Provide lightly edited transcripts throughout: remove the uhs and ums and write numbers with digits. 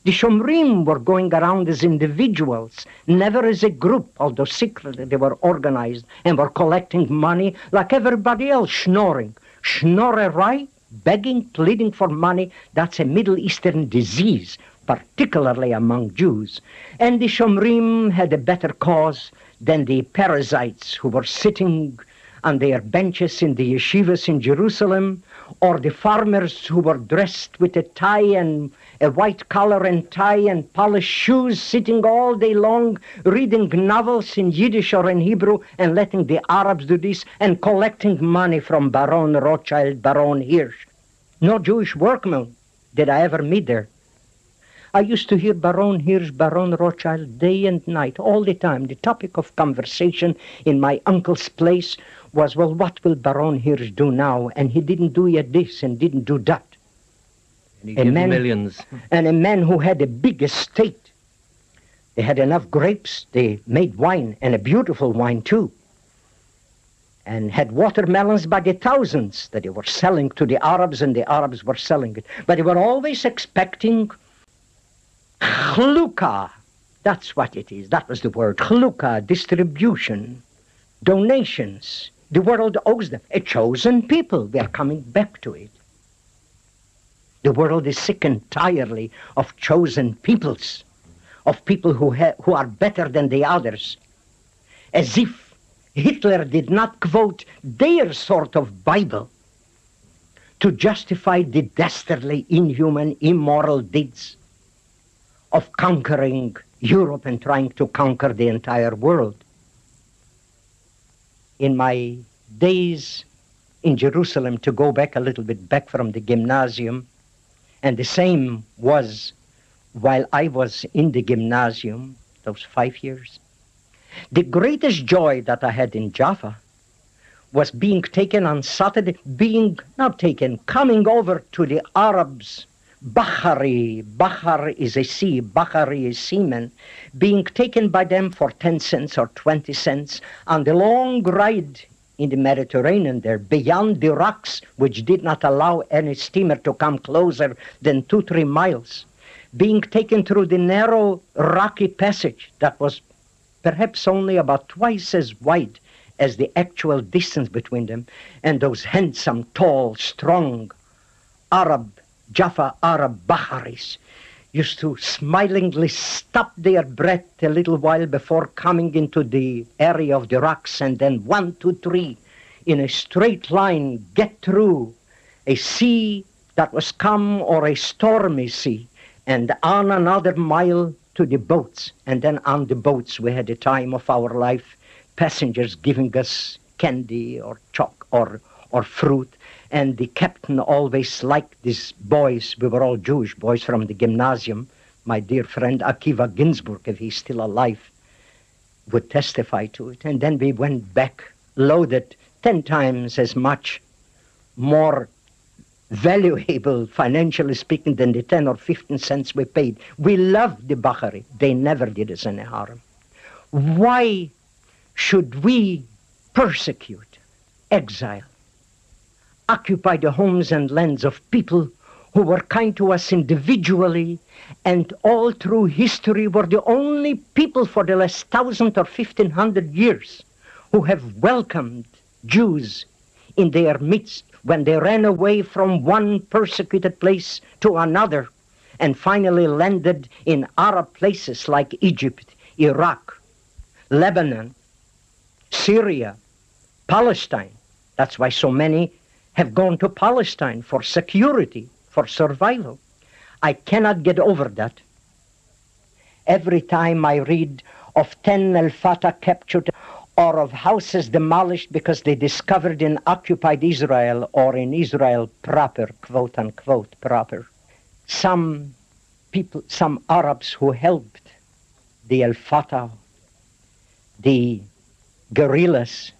The Shomrim were going around as individuals, never as a group, although secretly they were organized and were collecting money like everybody else, schnorring. Schnorrerei, begging, pleading for money, that's a Middle Eastern disease, particularly among Jews. And the Shomrim had a better cause than the parasites who were sitting on their benches in the yeshivas in Jerusalem, or the farmers who were dressed with a tie and a white collar and tie and polished shoes, sitting all day long, reading novels in Yiddish or in Hebrew, and letting the Arabs do this, and collecting money from Baron Rothschild, Baron Hirsch. No Jewish workman did I ever meet there. I used to hear Baron Hirsch, Baron Rothschild day and night, all the time. The topic of conversation in my uncle's place was, well, what will Baron Hirsch do now? And he didn't do yet this and didn't do that. And he gave millions. And a man who had a big estate. They had enough grapes, they made wine, and a beautiful wine too. And had watermelons by the thousands that they were selling to the Arabs, and the Arabs were selling it. But they were always expecting chluka. That's what it is. That was the word. Chluka, distribution, donations. The world owes them. A chosen people. We are coming back to it. The world is sick entirely of chosen peoples, of people who are better than the others. As if Hitler did not quote their sort of Bible to justify the dastardly, inhuman, immoral deeds of conquering Europe and trying to conquer the entire world. In my days in Jerusalem, to go back a little bit back from the gymnasium, and the same was while I was in the gymnasium, those 5 years, the greatest joy that I had in Jaffa was being taken on Saturday, coming over to the Arabs, Bahar is a sea, Bahari is seamen, being taken by them for 10 cents or 20 cents on the long ride in the Mediterranean there, beyond the rocks, which did not allow any steamer to come closer than 2-3 miles, being taken through the narrow rocky passage that was perhaps only about twice as wide as the actual distance between them, and those handsome, tall, strong Jaffa Arab Baharis used to smilingly stop their breath a little while before coming into the area of the rocks, and then 1, 2, 3 in a straight line get through a sea that was calm or a stormy sea, and on another mile to the boats. And then on the boats we had a time of our life, passengers giving us candy or chalk or fruit. And the captain always liked these boys. We were all Jewish boys from the gymnasium. My dear friend Akiva Ginsburg, if he's still alive, would testify to it. And then we went back loaded 10 times as much more valuable, financially speaking, than the 10 or 15 cents we paid. We loved the Bahari. They never did us any harm. Why should we persecute, exile, occupy the homes and lands of people who were kind to us individually, and all through history were the only people for the last 1,000 or 1,500 years who have welcomed Jews in their midst when they ran away from one persecuted place to another and finally landed in Arab places like Egypt, Iraq, Lebanon, Syria, Palestine. That's why so many have gone to Palestine for security, for survival. I cannot get over that. Every time I read of 10 al-Fatah captured or of houses demolished because they discovered in occupied Israel or in Israel proper, quote unquote, proper, some people, some Arabs who helped the al-Fatah, the guerrillas,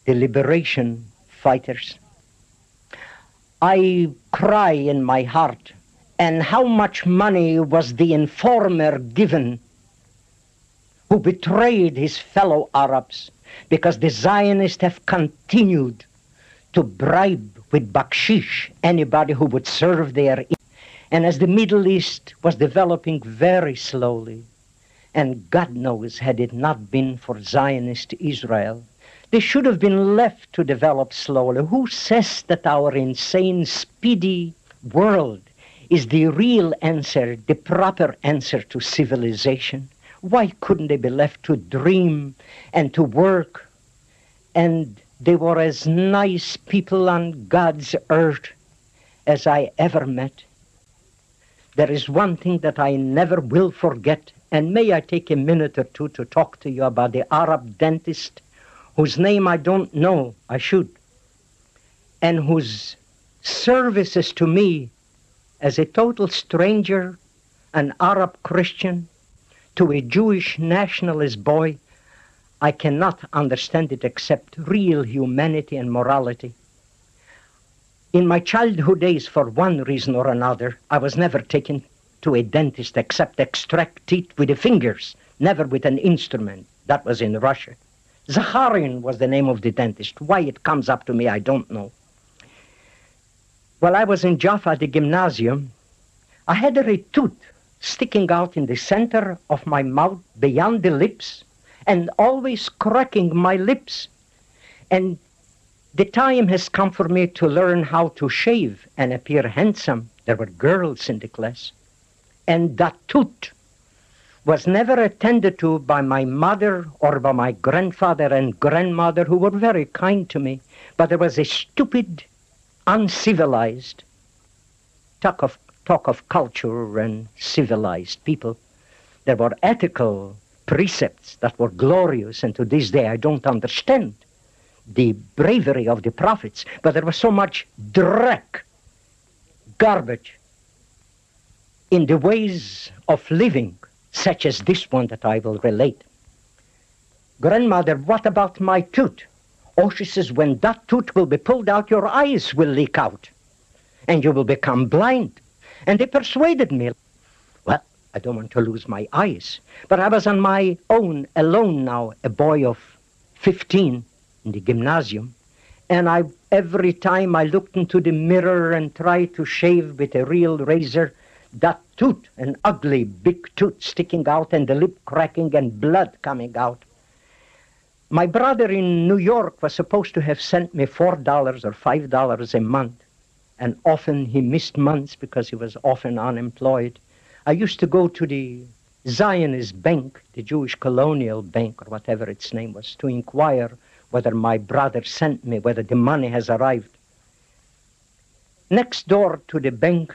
the liberation fighters, I cry in my heart. And how much money was the informer given who betrayed his fellow Arabs, because the Zionists have continued to bribe with bakshish anybody who would serve their And as the Middle East was developing very slowly, and God knows, had it not been for Zionist Israel, they should have been left to develop slowly. Who says that our insane, speedy world is the real answer, the proper answer to civilization? Why couldn't they be left to dream and to work? And they were as nice people on God's earth as I ever met. There is one thing that I never will forget, and may I take a minute or two to talk to you about the Arab dentist whose name I don't know, I should, and whose services to me as a total stranger, an Arab Christian, to a Jewish nationalist boy, I cannot understand it except real humanity and morality. In my childhood days, for one reason or another, I was never taken to a dentist except extract teeth with the fingers, never with an instrument. That was in Russia. Zakharin was the name of the dentist. Why it comes up to me, I don't know. While I was in Jaffa at the gymnasium, I had a tooth sticking out in the center of my mouth beyond the lips and always cracking my lips. And the time has come for me to learn how to shave and appear handsome. There were girls in the class. And that tooth was never attended to by my mother or by my grandfather and grandmother, who were very kind to me. But there was a stupid, uncivilized talk of culture and civilized people. There were ethical precepts that were glorious, and to this day I don't understand the bravery of the prophets, but there was so much dreck, garbage, in the ways of living, such as this one that I will relate. Grandmother, what about my tooth? Oh, she says, when that tooth will be pulled out, your eyes will leak out, and you will become blind. And they persuaded me. Well, I don't want to lose my eyes, but I was on my own, alone now, a boy of 15 in the gymnasium, and every time I looked into the mirror and tried to shave with a real razor, that tooth, an ugly big tooth sticking out and the lip cracking and blood coming out. My brother in New York was supposed to have sent me $4 or $5 a month, and often he missed months because he was often unemployed. I used to go to the Zionist bank, the Jewish colonial bank, or whatever its name was, to inquire whether my brother sent me, whether the money has arrived. Next door to the bank,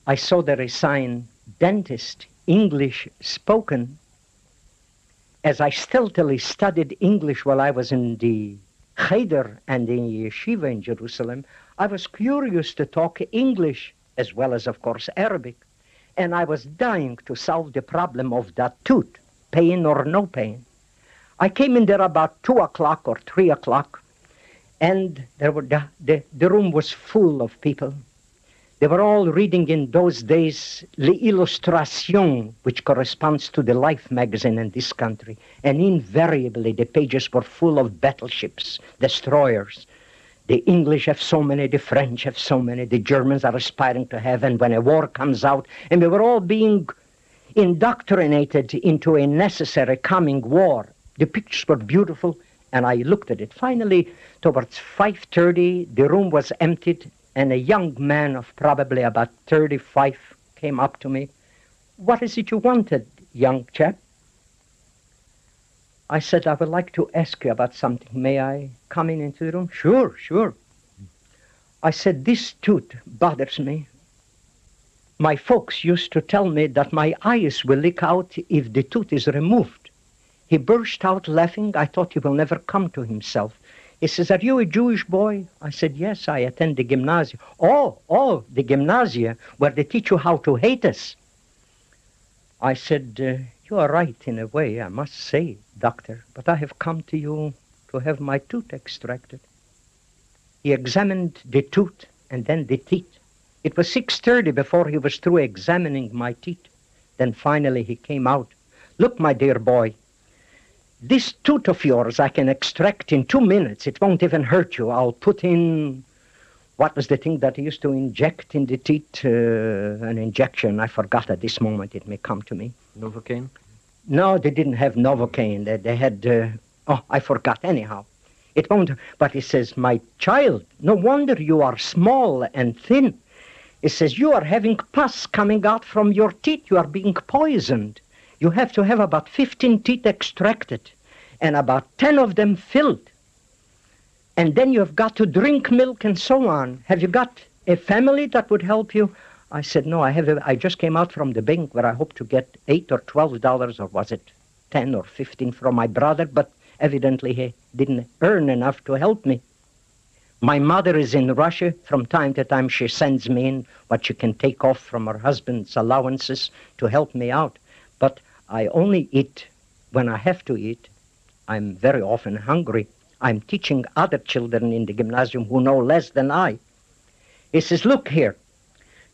I saw there a sign, dentist, English spoken. As I stealthily studied English while I was in the Cheder and the yeshiva in Jerusalem, I was curious to talk English as well as, of course, Arabic. And I was dying to solve the problem of that tooth, pain or no pain. I came in there about 2 o'clock or 3 o'clock, and the room was full of people. They were all reading in those days L'Illustration, which corresponds to the Life magazine in this country. And invariably, the pages were full of battleships, destroyers. The English have so many, the French have so many, the Germans are aspiring to have, and when a war comes out, and we were all being indoctrinated into a necessary coming war. The pictures were beautiful, and I looked at it. Finally, towards 5:30, the room was emptied, and a young man of probably about 35 came up to me. What is it you wanted, young chap? I said, I would like to ask you about something. May I come into the room? Sure, sure. I said, this tooth bothers me. My folks used to tell me that my eyes will leak out if the tooth is removed. He burst out laughing. I thought he will never come to himself. He says, are you a Jewish boy? I said, yes, I attend the gymnasium. Oh, the gymnasia, where they teach you how to hate us. I said, you are right in a way, I must say, doctor, but I have come to you to have my tooth extracted. He examined the tooth and then the teeth. It was 6:30 before he was through examining my teeth. Then finally he came out. Look, my dear boy, this tooth of yours I can extract in 2 minutes. It won't even hurt you. I'll put in what was the thing that he used to inject in the teeth? An injection. I forgot at this moment. It may come to me. Novocaine? No, they didn't have Novocaine. They had, I forgot anyhow. It won't, but he says, my child, no wonder you are small and thin. He says, you are having pus coming out from your teeth. You are being poisoned. You have to have about 15 teeth extracted and about 10 of them filled. And then you've got to drink milk and so on. Have you got a family that would help you? I said, no, I just came out from the bank where I hope to get $8 or $12, or was it 10 or 15 from my brother, but evidently he didn't earn enough to help me. My mother is in Russia. From time to time she sends me in what she can take off from her husband's allowances to help me out. But I only eat when I have to eat. I'm very often hungry. I'm teaching other children in the gymnasium who know less than I. He says, look here,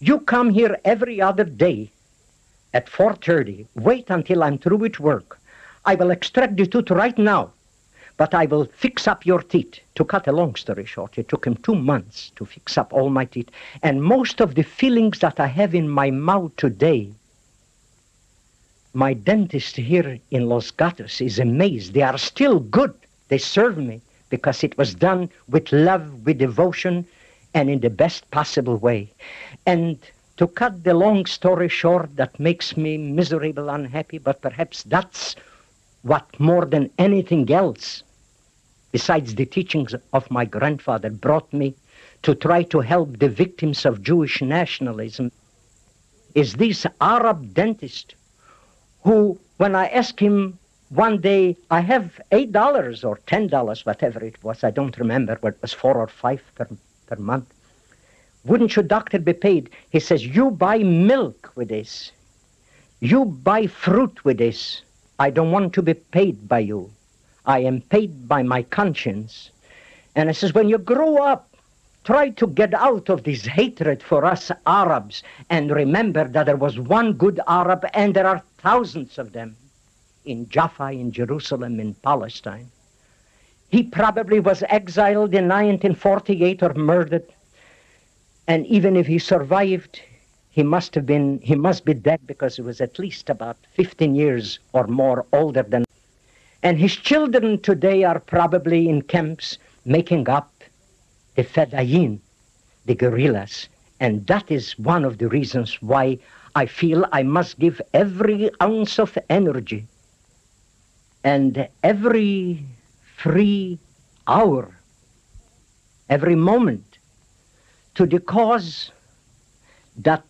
you come here every other day at 4:30. Wait until I'm through with work. I will extract the tooth right now, but I will fix up your teeth. To cut a long story short, it took him 2 months to fix up all my teeth. And most of the fillings that I have in my mouth today, my dentist here in Los Gatos is amazed. They are still good. They serve me because it was done with love, with devotion, and in the best possible way. And to cut the long story short, that makes me miserable, unhappy, but perhaps that's what more than anything else, besides the teachings of my grandfather, brought me to try to help the victims of Jewish nationalism, is this Arab dentist who, when I asked him one day, I have $8 or $10, whatever it was, I don't remember, but it was 4 or 5 per month. Wouldn't your doctor be paid? He says, you buy milk with this. You buy fruit with this. I don't want to be paid by you. I am paid by my conscience. And I says, when you grow up, try to get out of this hatred for us Arabs and remember that there was one good Arab and there are thousands of them in Jaffa, in Jerusalem, in Palestine. He probably was exiled in 1948 or murdered. And even if he survived, he must be dead because he was at least about 15 years or more older than. And his children today are probably in camps making up the Fedayeen, the guerrillas. And that is one of the reasons why I feel I must give every ounce of energy and every free hour, every moment, to the cause that